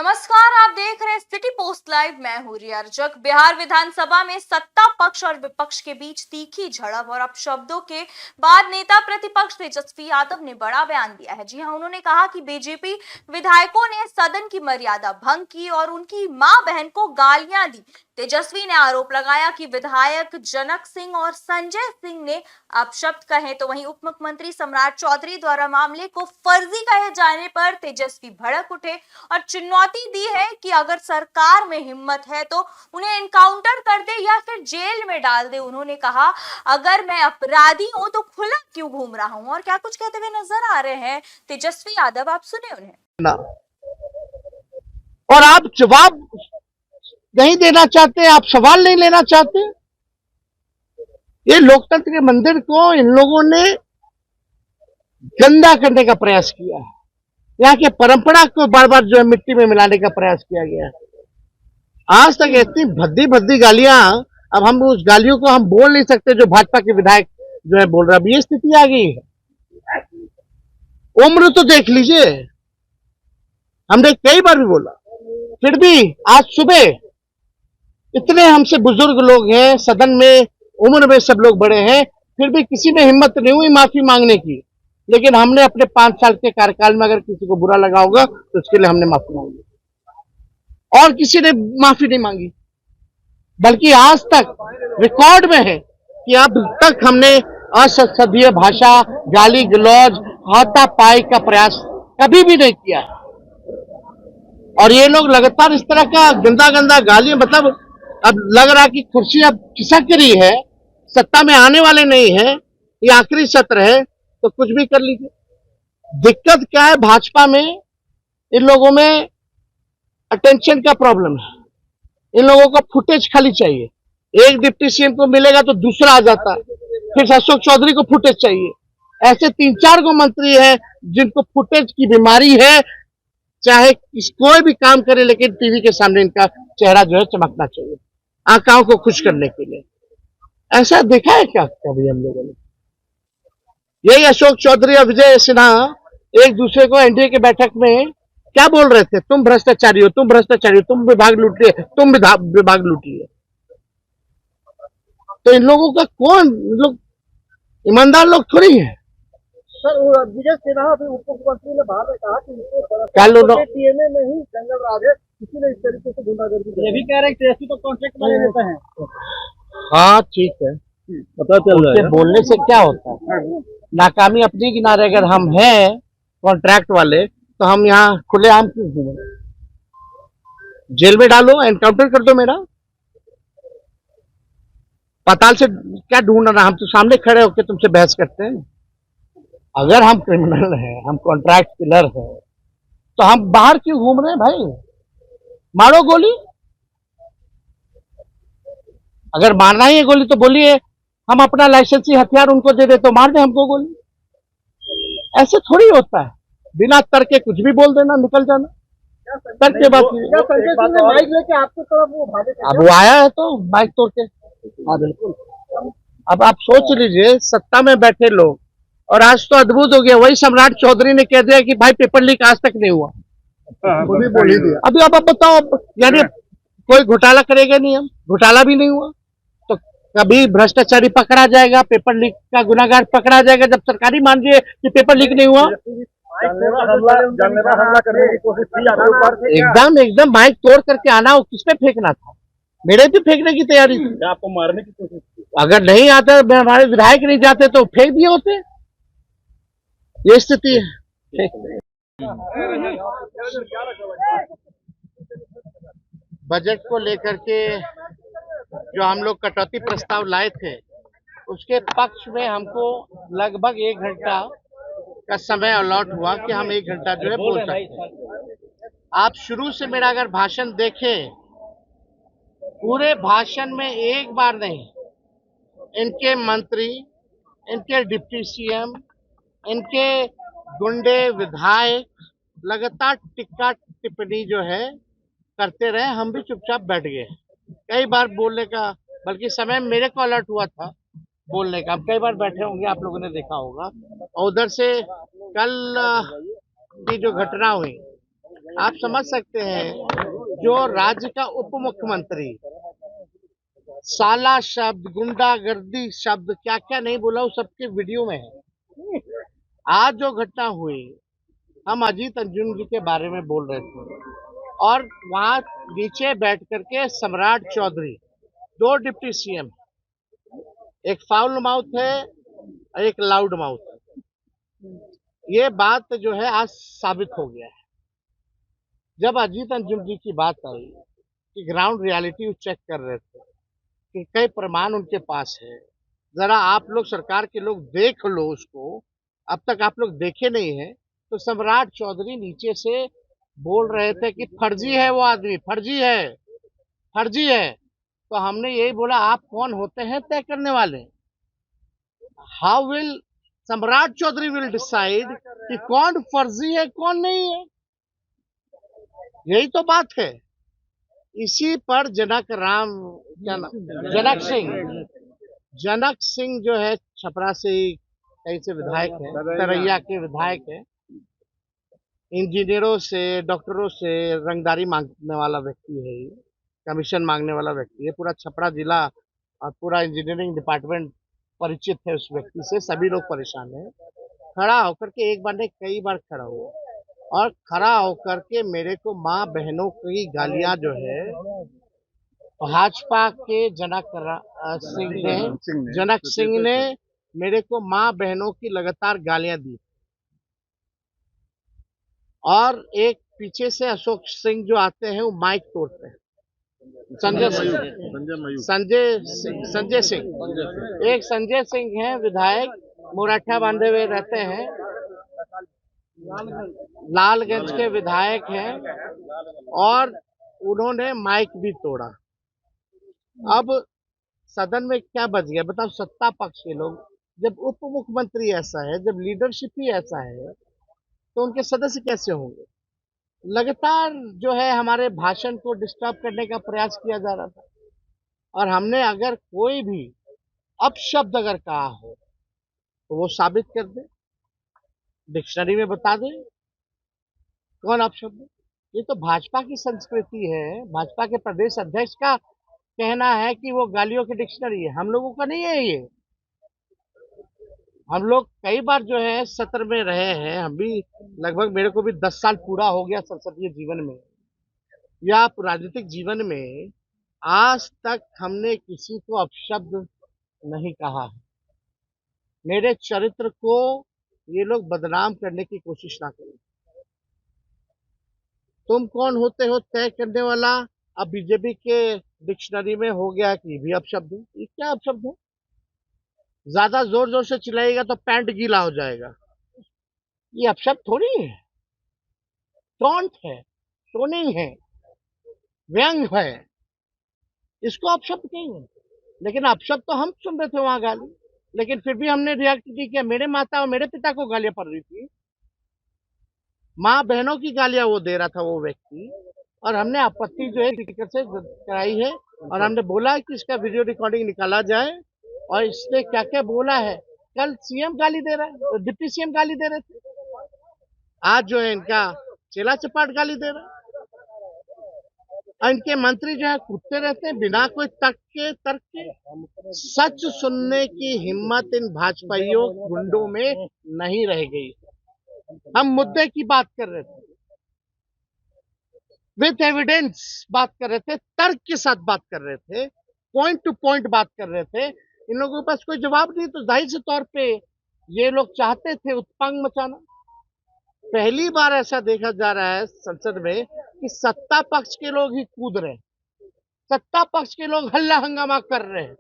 नमस्कार, आप देख रहे हैं सिटी पोस्ट लाइव। मैं हूं रिया अर्जक। बिहार विधानसभा में सत्ता पक्ष और विपक्ष के बीच तीखी झड़प और अपशब्दों के बाद नेता प्रतिपक्ष तेजस्वी यादव ने बड़ा बयान दिया है। जी हां, उन्होंने कहा कि बीजेपी विधायकों ने सदन की मर्यादा भंग की और उनकी मां बहन को गालियां दी। तेजस्वी ने आरोप लगाया कि विधायक जनक सिंह और संजय सिंह ने अपशब्द कहे, तो वहीं उप मुख्यमंत्री सम्राट चौधरी द्वारा मामले को फर्जी कहे जाने पर तेजस्वी भड़क उठे और चुनौती दी है कि अगर सरकार में हिम्मत है तो उन्हें एनकाउंटर कर दे या फिर जेल में डाल दे। उन्होंने कहा, अगर मैं अपराधी हूं तो खुला क्यों घूम रहा हूं। और क्या कुछ कहते हुए नजर आ रहे हैं तेजस्वी यादव, आप सुने उन्हें। और आप जवाब नहीं देना चाहते, आप सवाल नहीं लेना चाहते। ये लोकतंत्र के मंदिर को इन लोगों ने गंदा करने का प्रयास किया है। यहाँ के परंपरा को बार बार जो है मिट्टी में मिलाने का प्रयास किया गया है। आज तक इतनी भद्दी भद्दी गालियां, अब हम उस गालियों को हम बोल नहीं सकते जो भाजपा के विधायक जो है बोल रहा है। अब ये स्थिति आ गई है। उम्र तो देख लीजिए, हमने कई बार भी बोला, फिर भी आज सुबह इतने हमसे बुजुर्ग लोग हैं सदन में, उम्र में सब लोग बड़े हैं, फिर भी किसी में हिम्मत नहीं हुई माफी मांगने की। लेकिन हमने अपने 5 साल के कार्यकाल में अगर किसी को बुरा लगा होगा तो उसके लिए हमने माफी मांगी, और किसी ने माफी नहीं मांगी। बल्कि आज तक रिकॉर्ड में है कि अब तक हमने असंसदीय भाषा, गाली गलौज, हाथापाई का प्रयास कभी भी नहीं किया। और ये लोग लगातार इस तरह का गंदा गंदा गाली, मतलब अब लग रहा कि कुर्सी अब खिसक रही है, सत्ता में आने वाले नहीं है, ये आखिरी सत्र है तो कुछ भी कर लीजिए। दिक्कत क्या है भाजपा में, इन लोगों में अटेंशन का प्रॉब्लम है। इन लोगों को फुटेज खाली चाहिए। एक डिप्टी सीएम को मिलेगा तो दूसरा आ जाता है, फिर अशोक चौधरी को फुटेज चाहिए। ऐसे 3-4 को मंत्री हैं जिनको फुटेज की बीमारी है। चाहे कोई भी काम करे लेकिन टीवी के सामने इनका चेहरा जो है चमकना चाहिए, आंखों को खुश करने के लिए। ऐसा देखा है क्या कभी हम लोगों ने? यही अशोक चौधरी और विजय सिन्हा एक दूसरे को एनडीए के बैठक में क्या बोल रहे थे? तुम भ्रष्टाचारी हो, तुम भ्रष्टाचारी हो, तुम विभाग लूट रहे, तुम विभाग लूटिए। तो इन लोगों का कौन लोग ईमानदार लोग थोड़ी है। सर, विजय सिन्हा अभी उप मुख्यमंत्री ने बाद में कहा कि टीएमए में ही जंगल राज है, किसी ने इस तरीके से गुंडागर्दी की। ये भी कह रहे हैं कि तो कॉन्ट्रैक्ट वाले नेता हैं। हाँ ठीक है, पता चल रहा है। बोलने से क्या होता है? नाकामी अपनी किनारे अगर हम हैं कॉन्ट्रैक्ट वाले तो हम यहाँ खुलेआम क्यों घूमें? जेल में डालो, एनकाउंटर कर दो मेरा। पाताल से क्या ढूंढ रहा? हम तो सामने खड़े होकर तुमसे बहस करते हैं। अगर हम क्रिमिनल हैं, हम कॉन्ट्रैक्ट किलर हैं, तो हम बाहर क्यों घूम रहे हैं भाई? मारो गोली। अगर मारना ही है गोली तो बोलिए, हम अपना लाइसेंसी हथियार उनको दे दे तो मार दे हमको गोली। ऐसे थोड़ी होता है, बिना तर्क के कुछ भी बोल देना, निकल जाना। तर्क के बाद माइक लेके आपकी तरफ वो भागे थे। अब वो आया है तो माइक तोड़ के। हाँ बिल्कुल। अब आप सोच लीजिए, सत्ता में बैठे लोग, और आज तो अद्भुत हो गया, वही सम्राट चौधरी ने कह दिया कि भाई पेपर लीक आज तक नहीं हुआ। बोल ही दिया। अभी अब आप बताओ, यानी कोई घोटाला करेगा नहीं, हम घोटाला भी नहीं हुआ तो कभी भ्रष्टाचारी पकड़ा जाएगा, पेपर लीक का गुनाहगार पकड़ा जाएगा जब सरकारी मान लीजिए कि पेपर लीक नहीं हुआ। हमला करने की कोशिश की। एकदम माइक तोड़ करके आना, वो किस पे फेंकना था? मेरे भी फेंकने की तैयारी थी। आपको मारने की कोशिश की। अगर नहीं आता, हमारे विधायक नहीं जाते तो फेंक दिए होते। ये स्थिति है। बजट को लेकर के जो हम लोग कटौती प्रस्ताव लाए थे, उसके पक्ष में हमको लगभग 1 घंटा का समय अलॉट हुआ कि हम 1 घंटा जो है बोल सकते हैं। आप शुरू से मेरा अगर भाषण देखें, पूरे भाषण में एक बार नहीं, इनके मंत्री, इनके डिप्टी सीएम, इनके गुंडे विधायक लगातार टिक्का टिप्पणी जो है करते रहे। हम भी चुपचाप बैठ गए। कई बार बोलने का, बल्कि समय मेरे को अलर्ट हुआ था बोलने का। हम कई बार बैठे होंगे, आप लोगों ने देखा होगा। और उधर से कल की जो घटना हुई, आप समझ सकते हैं जो राज्य का उप मुख्यमंत्री साला शब्द, गुंडागर्दी शब्द, क्या क्या नहीं बोला, वो सबके वीडियो में है। आज जो घटना हुई, हम अजीत अंजुम जी के बारे में बोल रहे थे और वहां नीचे बैठ करके सम्राट चौधरी, दो डिप्टी सीएम, एक फाउल माउथ है और एक लाउड माउथ है। ये बात जो है आज साबित हो गया है। जब अजीत अंजुम जी की बात आई कि ग्राउंड रियलिटी चेक कर रहे थे कि कई प्रमाण उनके पास है, जरा आप लोग सरकार के लोग देख लो उसको, अब तक आप लोग देखे नहीं है, तो सम्राट चौधरी नीचे से बोल रहे थे कि फर्जी है, वो आदमी फर्जी है, फर्जी है। तो हमने यही बोला, आप कौन होते हैं तय करने वाले? हाउ विल सम्राट चौधरी विल डिसाइड कि कौन फर्जी है कौन नहीं है? यही तो बात है। इसी पर जनक सिंह जो है, छपरा से ही कहीं से विधायक है, तरैया के विधायक है, इंजीनियरों से, डॉक्टरों से रंगदारी मांगने वाला व्यक्ति है, ये कमीशन मांगने वाला व्यक्ति है। पूरा छपरा जिला और पूरा इंजीनियरिंग डिपार्टमेंट परिचित है उस व्यक्ति से, सभी लोग परेशान हैं। खड़ा होकर के एक बार नहीं कई बार खड़ा हुआ और खड़ा होकर के मेरे को माँ बहनों की गालियां जो है भाजपा के जनक सिंह ने मेरे को माँ बहनों की लगातार गालियां दी। और एक पीछे से अशोक सिंह जो आते हैं वो माइक तोड़ते हैं, संजय सिंह, एक संजय सिंह है विधायक, मुराठा बांधे हुए रहते हैं, लालगंज के विधायक हैं, और उन्होंने माइक भी तोड़ा। अब सदन में क्या बच गया बताओ? सत्ता पक्ष के लोग, जब उप मुख्यमंत्री ऐसा है, जब लीडरशिप ही ऐसा है, तो उनके सदस्य कैसे होंगे? लगातार जो है हमारे भाषण को डिस्टर्ब करने का प्रयास किया जा रहा था। और हमने अगर कोई भी अपशब्द अगर कहा हो तो वो साबित कर दे, डिक्शनरी में बता दे कौन अपशब्द। ये तो भाजपा की संस्कृति है, भाजपा के प्रदेश अध्यक्ष का कहना है कि वो गालियों की डिक्शनरी है, हम लोगों का नहीं है ये। हम लोग कई बार जो है सत्र में रहे हैं, हम भी लगभग, मेरे को भी 10 साल पूरा हो गया संसदीय जीवन में या राजनीतिक जीवन में। आज तक हमने किसी को अपशब्द नहीं कहा है। मेरे चरित्र को ये लोग बदनाम करने की कोशिश ना करें। तुम कौन होते हो तय करने वाला? अब बीजेपी के डिक्शनरी में हो गया कि भी अपशब्द है। ये क्या अपशब्द है? ज्यादा जोर जोर से चिल्लाएगा तो पैंट गीला हो जाएगा। ये अपशब्द थोड़ी है, टॉन्ट है, टोनिंग है, व्यंग है, इसको अपशब्द कहेंगे। लेकिन अपशब्द तो हम सुन रहे थे वहां गाली, लेकिन फिर भी हमने रिएक्ट नहीं किया। मेरे माता और मेरे पिता को गालियां पड़ रही थी, माँ बहनों की गालियां वो दे रहा था वो व्यक्ति, और हमने आपत्ति जो है स्पीकर से कराई है और हमने बोला कि इसका वीडियो रिकॉर्डिंग निकाला जाए और इसने क्या क्या बोला है। कल सीएम गाली दे रहा है, डिप्टी सीएम गाली दे रहे थे, आज जो है इनका चेला चपाट गाली दे रहा है। और इनके मंत्री जो है कूदते रहते हैं बिना कोई तर्क के। सच सुनने की हिम्मत इन भाजपाइयों गुंडों में नहीं रह गई। हम मुद्दे की बात कर रहे थे, विथ एविडेंस बात कर रहे थे, तर्क के साथ बात कर रहे थे, पॉइंट टू पॉइंट बात कर रहे थे। इन लोगों के पास कोई जवाब नहीं, तो जाहिर से तौर पे ये लोग चाहते थे उत्पांग मचाना। पहली बार ऐसा देखा जा रहा है संसद में कि सत्ता पक्ष के लोग ही कूद रहे हैं, सत्ता पक्ष के लोग हल्ला हंगामा कर रहे हैं।